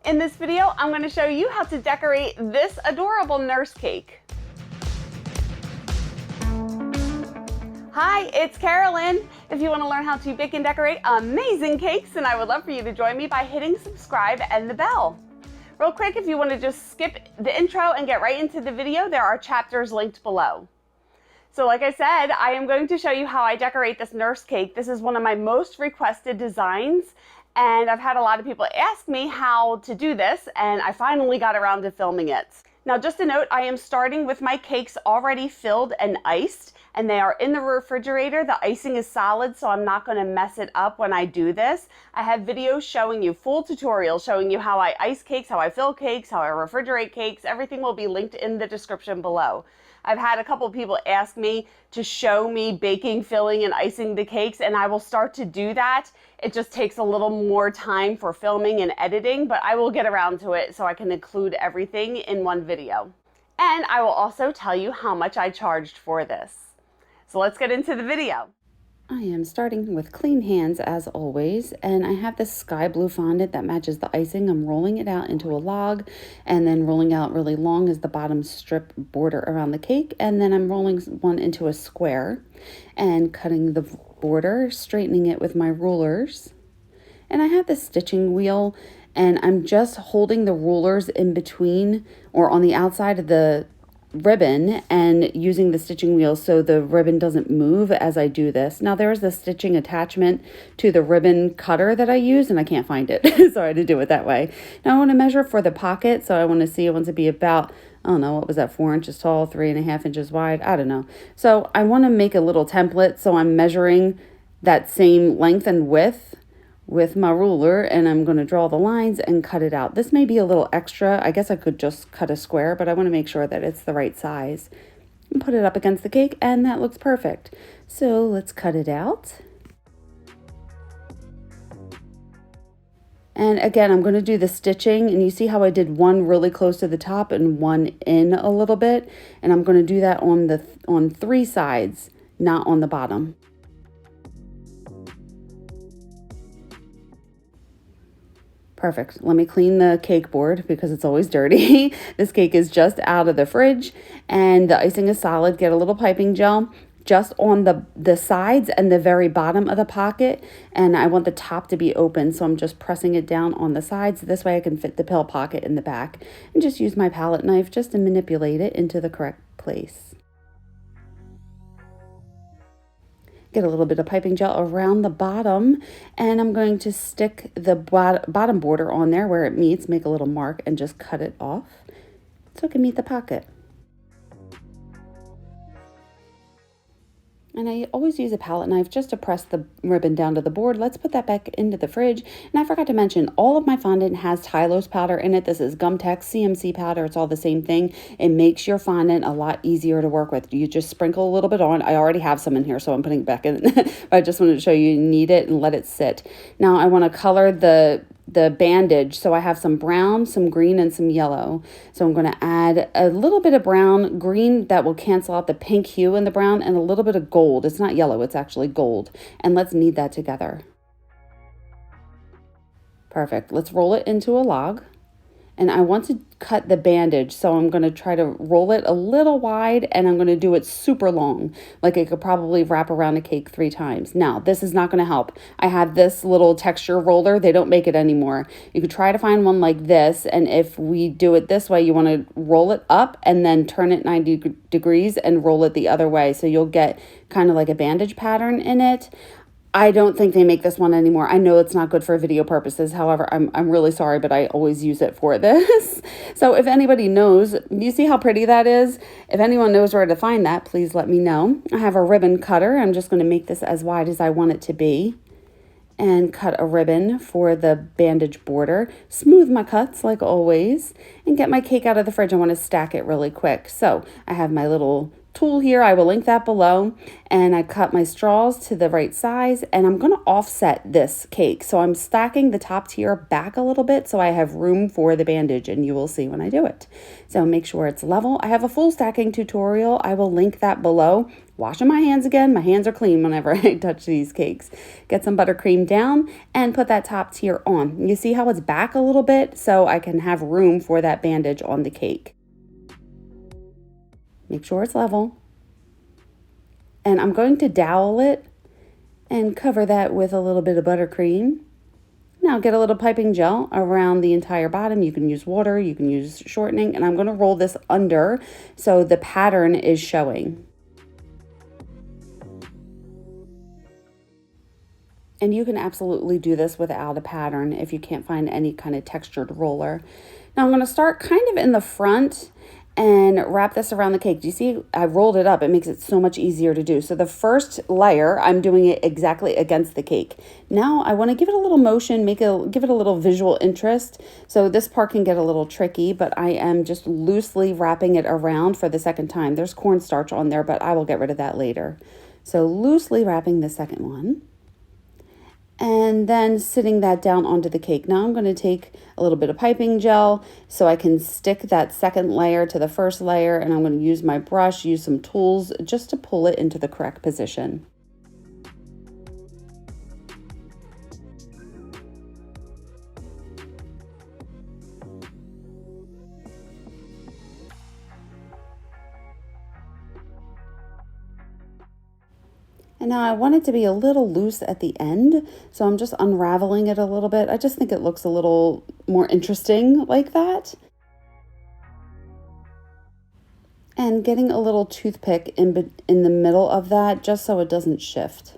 In this video, I'm going to show you how to decorate this adorable nurse cake. Hi, it's Carolyn. If you want to learn how to bake and decorate amazing cakes, then I would love for you to join me by hitting subscribe and the bell. Real quick, if you want to just skip the intro and get right into the video, there are chapters linked below. So like I said, I am going to show you how I decorate this nurse cake. This is one of my most requested designs, and I've had a lot of people ask me how to do this, and I finally got around to filming it. Now, just a note, I am starting with my cakes already filled and iced, and they are in the refrigerator. The icing is solid, so I'm not going to mess it up when I do this. I have videos showing you, full tutorials showing you how I ice cakes, how I fill cakes, how I refrigerate cakes. Everything will be linked in the description below. I've had a couple people ask me to show me baking, filling, and icing the cakes, and I will start to do that. It just takes a little more time for filming and editing, but I will get around to it so I can include everything in one video. And I will also tell you how much I charged for this. So let's get into the video. I am starting with clean hands as always, and I have this sky blue fondant that matches the icing. I'm rolling it out into a log and then rolling out really long as the bottom strip border around the cake, and then I'm rolling one into a square and cutting the border, straightening it with my rulers. And I have this stitching wheel, and I'm just holding the rulers in between or on the outside of the ribbon and using the stitching wheel so the ribbon doesn't move as I do this. Now there's the stitching attachment to the ribbon cutter that I use, and I can't find it, so I had to do it that way. Now I want to measure for the pocket, so I want to see, I want to be about, I don't know, what was that, 4 inches tall, 3.5 inches wide, I don't know. So I want to make a little template, so I'm measuring that same length and width with my ruler, and I'm going to draw the lines and cut it out. This may be a little extra. I guess I could just cut a square, but I want to make sure that it's the right size. And put it up against the cake, and that looks perfect. So let's cut it out. And again, I'm going to do the stitching, and you see how I did one really close to the top and one in a little bit, and I'm going to do that on 3 sides, not on the bottom. Perfect. Let me clean the cake board because it's always dirty. This cake is just out of the fridge and the icing is solid. Get a little piping gel just on the sides and the very bottom of the pocket, and I want the top to be open, so I'm just pressing it down on the sides. This way I can fit the pill pocket in the back, and just use my palette knife just to manipulate it into the correct place. Get a little bit of piping gel around the bottom, and I'm going to stick the bottom border on there where it meets, make a little mark, and just cut it off so it can meet the pocket. And I always use a palette knife just to press the ribbon down to the board. Let's put that back into the fridge. And I forgot to mention, all of my fondant has Tylose powder in it. This is Gumtex CMC powder. It's all the same thing. It makes your fondant a lot easier to work with. You just sprinkle a little bit on. I already have some in here, so I'm putting it back in. But I just wanted to show you knead it and let it sit. Now I want to color the bandage, so I have some brown, some green, and some yellow. So I'm going to add a little bit of brown, green that will cancel out the pink hue in the brown, and a little bit of gold. It's not yellow, it's actually gold. And let's knead that together. Perfect. Let's roll it into a log. And I want to cut the bandage, so I'm going to try to roll it a little wide, and I'm going to do it super long. Like I could probably wrap around a cake 3 times. Now, this is not going to help. I have this little texture roller. They don't make it anymore. You could try to find one like this, and if we do it this way, you want to roll it up and then turn it 90 degrees and roll it the other way, so you'll get kind of like a bandage pattern in it. I don't think they make this one anymore. I know it's not good for video purposes. However, I'm really sorry, but I always use it for this. So if anybody knows, you see how pretty that is? If anyone knows where to find that, please let me know. I have a ribbon cutter. I'm just going to make this as wide as I want it to be and cut a ribbon for the bandage border. Smooth my cuts like always and get my cake out of the fridge. I want to stack it really quick. So I have my little tool here, I will link that below, and I cut my straws to the right size, and I'm going to offset this cake. So I'm stacking the top tier back a little bit so I have room for the bandage, and you will see when I do it. So make sure it's level. I have a full stacking tutorial. I will link that below. Washing my hands again. My hands are clean whenever I touch these cakes. Get some buttercream down and put that top tier on. You see how it's back a little bit so I can have room for that bandage on the cake. Make sure it's level. And I'm going to dowel it and cover that with a little bit of buttercream. Now get a little piping gel around the entire bottom. You can use water, you can use shortening, and I'm going to roll this under so the pattern is showing. And you can absolutely do this without a pattern if you can't find any kind of textured roller. Now I'm going to start kind of in the front and wrap this around the cake. Do you see? I rolled it up. It makes it so much easier to do. So the first layer, I'm doing it exactly against the cake. Now I want to give it a little motion, give it a little visual interest. So this part can get a little tricky, but I am just loosely wrapping it around for the second time. There's cornstarch on there, but I will get rid of that later. So loosely wrapping the second one, and then sitting that down onto the cake. Now I'm going to take a little bit of piping gel so I can stick that second layer to the first layer, and I'm going to use my brush, use some tools just to pull it into the correct position. And now I want it to be a little loose at the end, so I'm just unraveling it a little bit. I just think it looks a little more interesting like that. And getting a little toothpick in the middle of that just so it doesn't shift.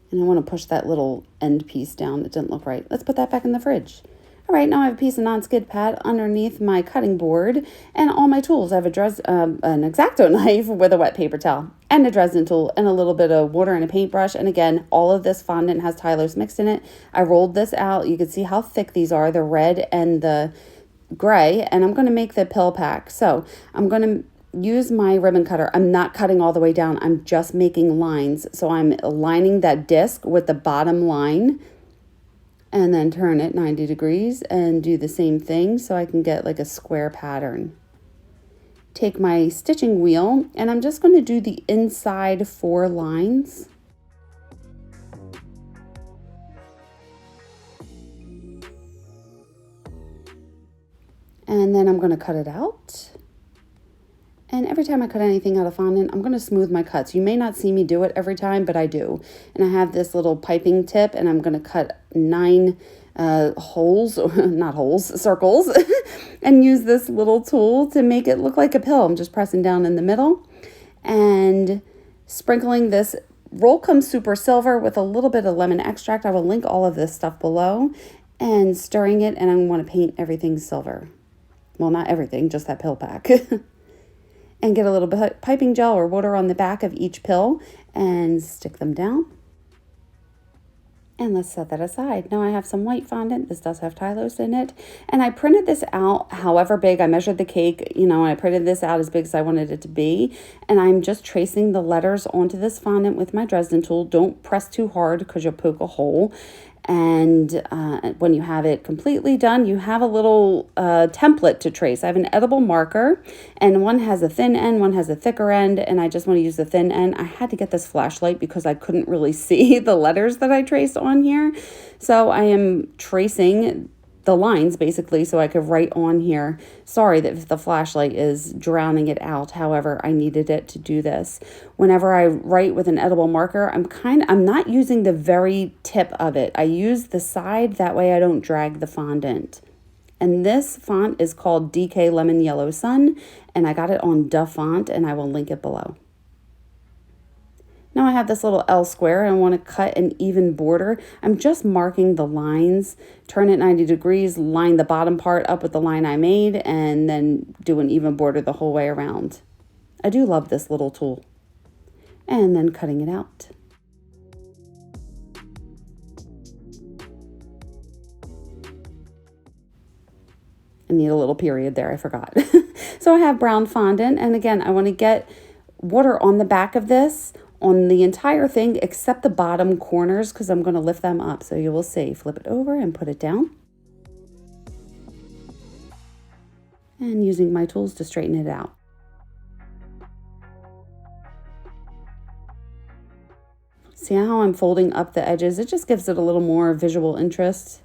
And I want to push that little end piece down. It didn't look right. Let's put that back in the fridge. All right, now I have a piece of non-skid pad underneath my cutting board and all my tools. I have an X-Acto knife with a wet paper towel and a Dresden tool and a little bit of water and a paintbrush. And again, all of this fondant has Tylose mixed in it. I rolled this out. You can see how thick these are, the red and the gray, and I'm going to make the pill pack. So I'm going to use my ribbon cutter. I'm not cutting all the way down. I'm just making lines. So I'm aligning that disc with the bottom line, and then turn it 90 degrees and do the same thing so I can get like a square pattern. Take my stitching wheel and I'm just going to do the inside 4 lines. And then I'm going to cut it out. And every time I cut anything out of fondant, I'm going to smooth my cuts. You may not see me do it every time, but I do. And I have this little piping tip, and I'm going to cut 9 holes, not holes, circles, and use this little tool to make it look like a pill. I'm just pressing down in the middle and sprinkling this Rollcomb Super Silver with a little bit of lemon extract. I will link all of this stuff below, and stirring it, and I want to paint everything silver. Well, not everything, just that pill pack. And get a little bit of piping gel or water on the back of each pill and stick them down. And let's set that aside. Now I have some white fondant. This does have Tylose in it. And I printed this out however big. I measured the cake, and I printed this out as big as I wanted it to be. And I'm just tracing the letters onto this fondant with my Dresden tool. Don't press too hard because you'll poke a hole. And when you have it completely done, you have a little template to trace. I have an edible marker, and one has a thin end, one has a thicker end, and I just want to use the thin end. I had to get this flashlight because I couldn't really see the letters that I traced on here. So I am tracing the lines basically so I could write on here. Sorry that if the flashlight is drowning it out. However, I needed it to do this. Whenever I write with an edible marker, I'm not using the very tip of it. I use the side, that way I don't drag the fondant. And this font is called DK Lemon Yellow Sun, and I got it on Duff Font, and I will link it below. Now I have this little L square and I want to cut an even border. I'm just marking the lines, turn it 90 degrees, line the bottom part up with the line I made, and then do an even border the whole way around. I do love this little tool. And then cutting it out. need a little period there, I forgot. So I have brown fondant, and again, I want to get water on the back of this, on the entire thing, except the bottom corners, because I'm going to lift them up. So you will see, flip it over and put it down. And using my tools to straighten it out. See how I'm folding up the edges? It just gives it a little more visual interest.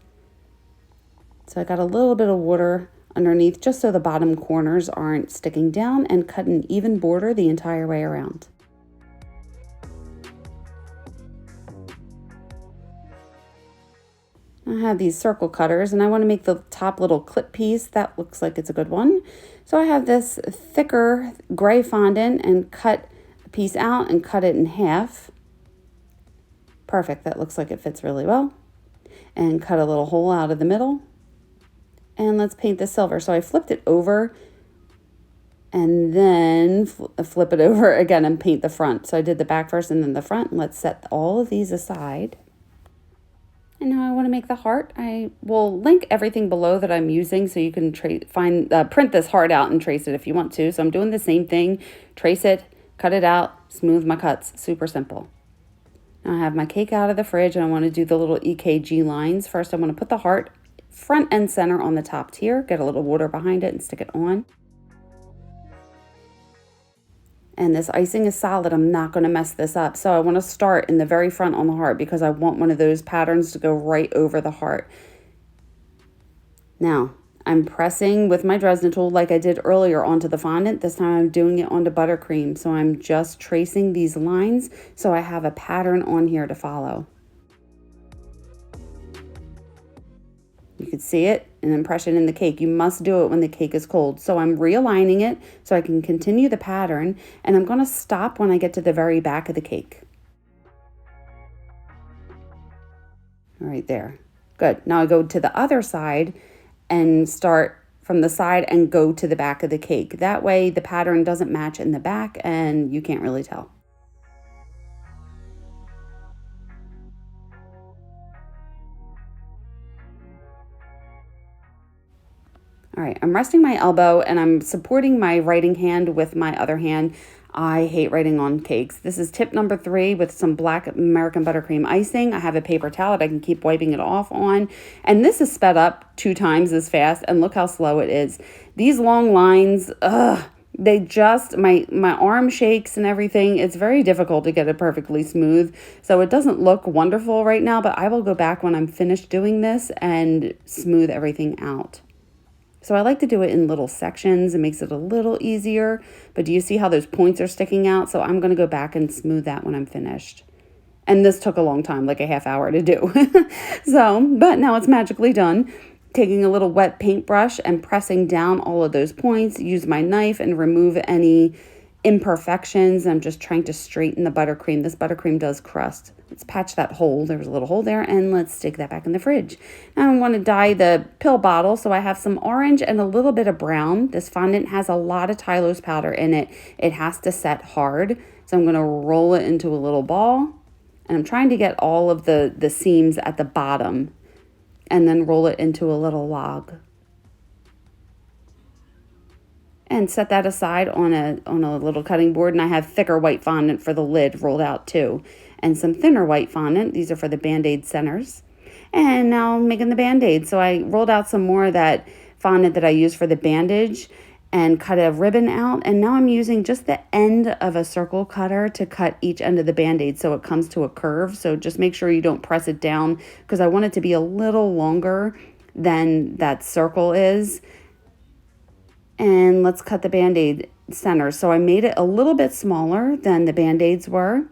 So I got a little bit of water underneath just so the bottom corners aren't sticking down, and cut an even border the entire way around. I have these circle cutters, and I want to make the top little clip piece. That looks like it's a good one. So I have this thicker gray fondant and cut a piece out and cut it in half. Perfect, that looks like it fits really well. And cut a little hole out of the middle. And let's paint the silver. So I flipped it over and then flip it over again and paint the front. So I did the back first and then the front. And let's set all of these aside. And now I want to make the heart. I will link everything below that I'm using so you can print this heart out and trace it if you want to. So I'm doing the same thing, trace it, cut it out, smooth my cuts, super simple. Now I have my cake out of the fridge, and I want to do the little EKG lines. First I want to put the heart front and center on the top tier, get a little water behind it and stick it on. And this icing is solid. I'm not going to mess this up. So I want to start in the very front on the heart because I want one of those patterns to go right over the heart. Now, I'm pressing with my Dresden tool like I did earlier onto the fondant. This time I'm doing it onto buttercream. So I'm just tracing these lines so I have a pattern on here to follow. You can see it, an impression in the cake. You must do it when the cake is cold. So I'm realigning it so I can continue the pattern, and I'm going to stop when I get to the very back of the cake. Right there. Good. Now I go to the other side and start from the side and go to the back of the cake. That way the pattern doesn't match in the back and you can't really tell. All right, I'm resting my elbow and I'm supporting my writing hand with my other hand. I hate writing on cakes. This is tip number 3 with some black American buttercream icing. I have a paper towel that I can keep wiping it off on. And this is sped up 2 times as fast, and look how slow it is. These long lines, they just, my arm shakes and everything. It's very difficult to get it perfectly smooth. So it doesn't look wonderful right now, but I will go back when I'm finished doing this and smooth everything out. So I like to do it in little sections. It makes it a little easier. But do you see how those points are sticking out? So I'm going to go back and smooth that when I'm finished. And this took a long time, like a half hour to do. But now it's magically done. Taking a little wet paintbrush and pressing down all of those points. Use my knife and remove any imperfections. I'm just trying to straighten the buttercream. This buttercream does crust. Let's patch that hole. There was a little hole there, and let's stick that back in the fridge. Now I want to dye the pill bottle, so I have some orange and a little bit of brown. This fondant has a lot of Tylose powder in it. It has to set hard, so I'm going to roll it into a little ball, and I'm trying to get all of the seams at the bottom, and then roll it into a little log. And set that aside on a little cutting board, and I have thicker white fondant for the lid rolled out too. And some thinner white fondant. These are for the Band-Aid centers. And now I'm making the Band-Aid. So I rolled out some more of that fondant that I used for the bandage and cut a ribbon out. And now I'm using just the end of a circle cutter to cut each end of the Band-Aid so it comes to a curve. So just make sure you don't press it down because I want it to be a little longer than that circle is. And let's cut the Band-Aid center. So I made it a little bit smaller than the Band-Aids were.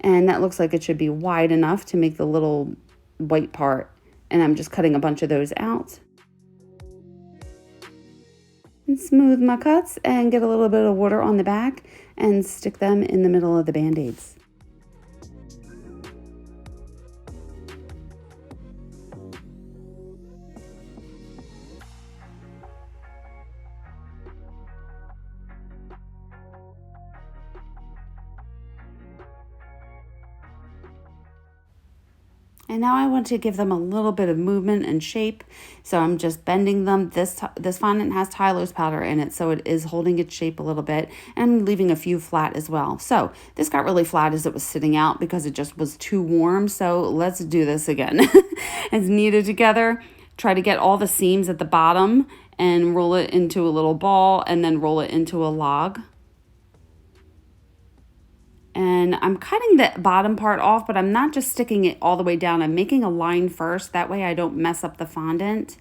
And that looks like it should be wide enough to make the little white part. And I'm just cutting a bunch of those out. And smooth my cuts and get a little bit of water on the back and stick them in the middle of the Band-Aids. And now I want to give them a little bit of movement and shape. So I'm just bending them. This fondant has Tylose powder in it, so it is holding its shape a little bit. And I'm leaving a few flat as well. So this got really flat as it was sitting out because it just was too warm. So let's do this again. It's kneaded together. Try to get all the seams at the bottom and roll it into a little ball and then roll it into a log. And I'm cutting the bottom part off, but I'm not just sticking it all the way down. I'm making a line first. That way I don't mess up the fondant.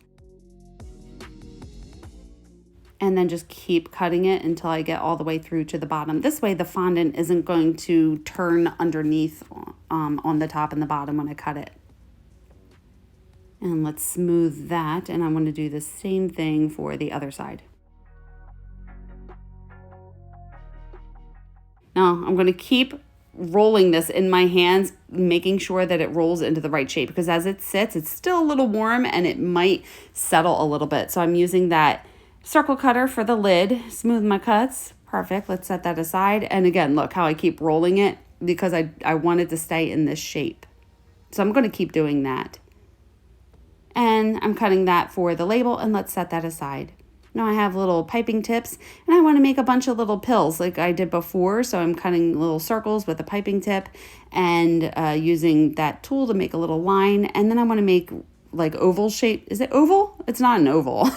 And then just keep cutting it until I get all the way through to the bottom. This way the fondant isn't going to turn underneath on the top and the bottom when I cut it. And let's smooth that. And I'm going to do the same thing for the other side. Now I'm going to keep rolling this in my hands, making sure that it rolls into the right shape, because as it sits, it's still a little warm and it might settle a little bit. So I'm using that circle cutter for the lid, smooth my cuts. Perfect. Let's set that aside. And again, look how I keep rolling it because I want it to stay in this shape. So I'm going to keep doing that. And I'm cutting that for the label, and let's set that aside. Now I have little piping tips, and I want to make a bunch of little pills like I did before. So I'm cutting little circles with a piping tip and using that tool to make a little line. And then I want to make like oval shape. Is it oval? It's not an oval,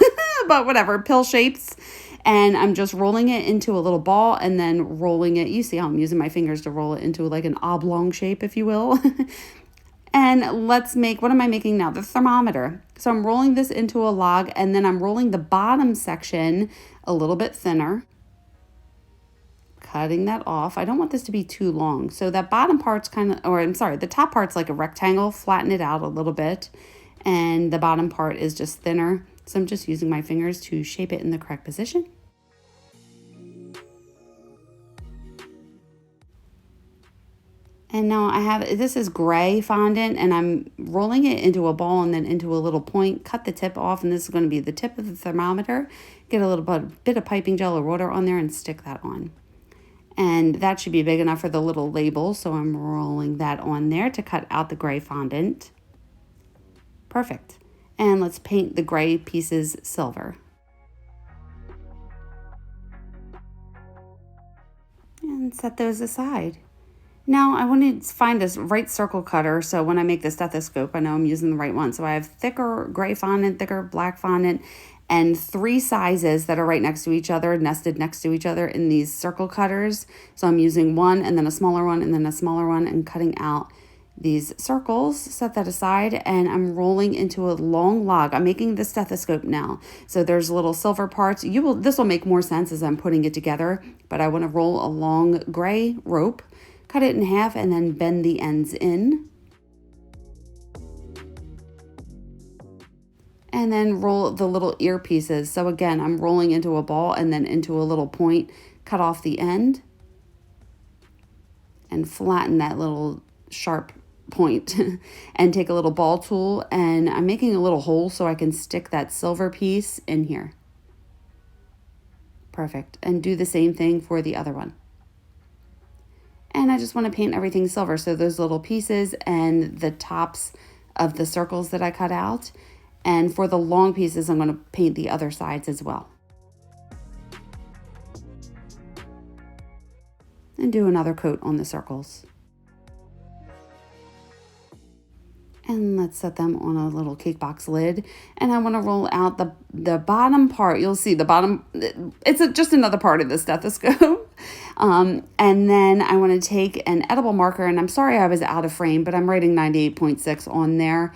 but whatever, pill shapes. And I'm just rolling it into a little ball and then rolling it. You see how I'm using my fingers to roll it into like an oblong shape, if you will. And let's make, what am I making now? The thermometer. So I'm rolling this into a log, and then I'm rolling the bottom section a little bit thinner, cutting that off. I don't want this to be too long. So that bottom part's the top part's like a rectangle, flatten it out a little bit. And the bottom part is just thinner. So I'm just using my fingers to shape it in the correct position. And now I have, this is gray fondant, and I'm rolling it into a ball and then into a little point, cut the tip off, and this is going to be the tip of the thermometer. Get a little bit of piping gel or water on there and stick that on. And that should be big enough for the little label, so I'm rolling that on there to cut out the gray fondant. Perfect. And let's paint the gray pieces silver. And set those aside. Now I want to find this right circle cutter, so when I make the stethoscope, I know I'm using the right one. So I have thicker gray fondant, thicker black fondant, and 3 sizes that are right next to each other, nested next to each other in these circle cutters. So I'm using one and then a smaller one and then a smaller one and cutting out these circles. Set that aside, and I'm rolling into a long log. I'm making the stethoscope now. So there's little silver parts. This will make more sense as I'm putting it together, but I want to roll a long gray rope, cut it in half, and then bend the ends in. And then roll the little ear pieces. So again, I'm rolling into a ball and then into a little point, cut off the end, and flatten that little sharp point and take a little ball tool, and I'm making a little hole so I can stick that silver piece in here. Perfect. And do the same thing for the other one. And I just want to paint everything silver. So those little pieces and the tops of the circles that I cut out. And for the long pieces, I'm going to paint the other sides as well. And do another coat on the circles. And let's set them on a little cake box lid. And I want to roll out the bottom part. You'll see the bottom, it's just another part of the stethoscope. And then I want to take an edible marker, and I'm sorry I was out of frame, but I'm writing 98.6 on there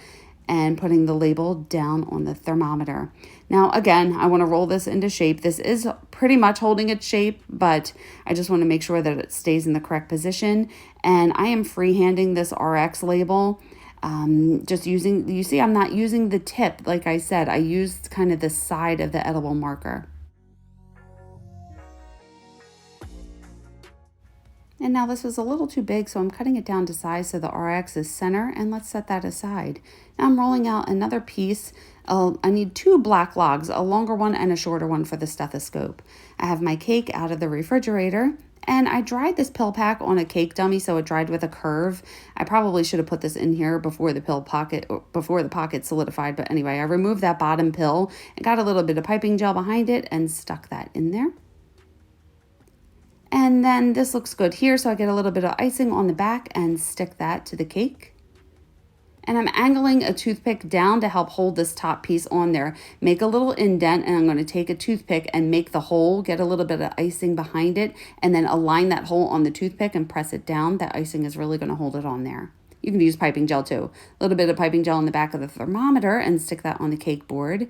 and putting the label down on the thermometer. Now, again, I want to roll this into shape. This is pretty much holding its shape, but I just want to make sure that it stays in the correct position. And I am freehanding this RX label. Just using, you see, I'm not using the tip. Like I said, I used kind of the side of the edible marker. And now this is a little too big, so I'm cutting it down to size so the RX is center, and let's set that aside. Now I'm rolling out another piece. I need 2 black logs, a longer one and a shorter one for the stethoscope. I have my cake out of the refrigerator, And I dried this pill pack on a cake dummy, so it dried with a curve. I probably should have put this in here before the pocket solidified, but anyway, I removed that bottom pill and got a little bit of piping gel behind it and stuck that in there. And then this looks good here, so I get a little bit of icing on the back and stick that to the cake. And I'm angling a toothpick down to help hold this top piece on there. Make a little indent, and I'm going to take a toothpick and make the hole, get a little bit of icing behind it, and then align that hole on the toothpick and press it down. That icing is really going to hold it on there. You can use piping gel too. A little bit of piping gel on the back of the thermometer and stick that on the cake board.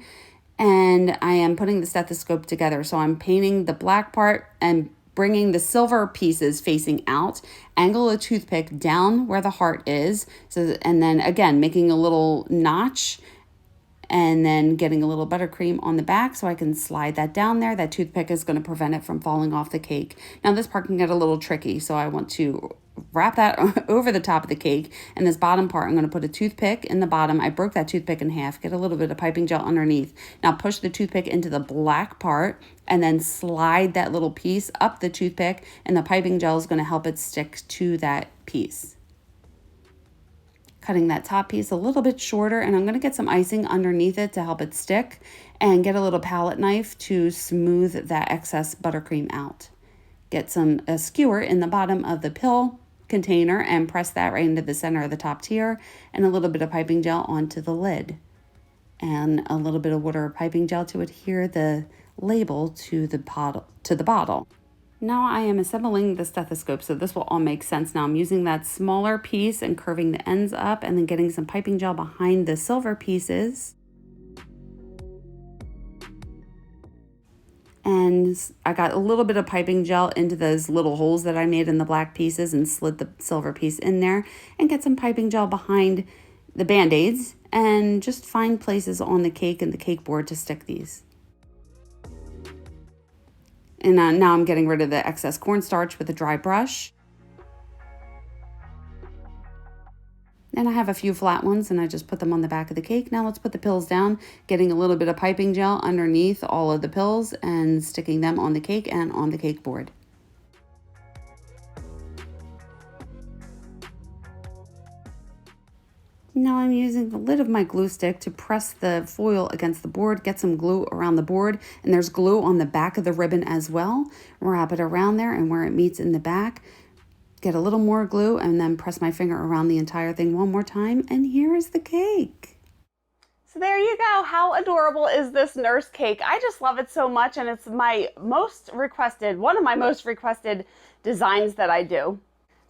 And I am putting the stethoscope together. So I'm painting the black part and bringing the silver pieces facing out, angle a toothpick down where the heart is, and then again making a little notch and then getting a little buttercream on the back so I can slide that down there. That toothpick is going to prevent it from falling off the cake. Now this part can get a little tricky, so I want to wrap that over the top of the cake, and this bottom part I'm going to put a toothpick in the bottom. I broke that toothpick in half, get a little bit of piping gel underneath. Now push the toothpick into the black part and then slide that little piece up the toothpick, and the piping gel is going to help it stick to that piece. Cutting that top piece a little bit shorter, and I'm going to get some icing underneath it to help it stick, and get a little palette knife to smooth that excess buttercream out. Get a skewer in the bottom of the pill container and press that right into the center of the top tier, and a little bit of piping gel onto the lid, and a little bit of water or piping gel to adhere the label to the bottle. Now I am assembling the stethoscope, so this will all make sense. Now I'm using that smaller piece and curving the ends up, and then getting some piping gel behind the silver pieces. And I got a little bit of piping gel into those little holes that I made in the black pieces and slid the silver piece in there, and get some piping gel behind the band-aids and just find places on the cake and the cake board to stick these. And now I'm getting rid of the excess cornstarch with a dry brush. And I have a few flat ones, and I just put them on the back of the cake. Now let's put the pills down, getting a little bit of piping gel underneath all of the pills and sticking them on the cake and on the cake board. Now I'm using the lid of my glue stick to press the foil against the board, get some glue around the board, and there's glue on the back of the ribbon as well. Wrap it around there, and where it meets in the back, get a little more glue, and then press my finger around the entire thing one more time, and here is the cake. So there you go. How adorable is this nurse cake? I just love it so much, and it's one of my most requested designs that I do.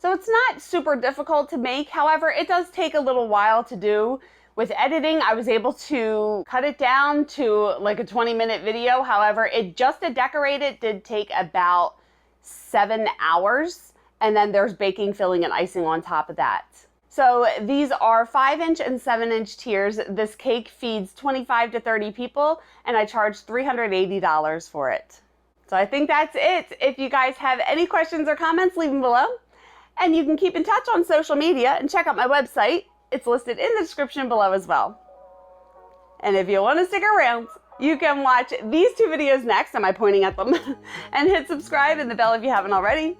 So it's not super difficult to make. However, it does take a little while to do. With editing, I was able to cut it down to like a 20-minute video. However, just to decorate it did take about 7 hours. And then there's baking, filling, and icing on top of that. So these are 5-inch and 7-inch tiers. This cake feeds 25 to 30 people, and I charge $380 for it. So I think that's it. If you guys have any questions or comments, leave them below. And you can keep in touch on social media and check out my website. It's listed in the description below as well. And if you want to stick around, you can watch these 2 videos next. Am I pointing at them? And hit subscribe and the bell if you haven't already.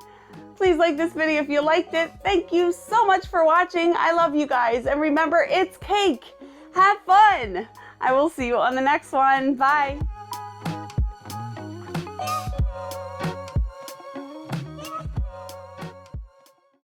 Please like this video if you liked it. Thank you so much for watching. I love you guys. And remember, it's cake. Have fun. I will see you on the next one. Bye.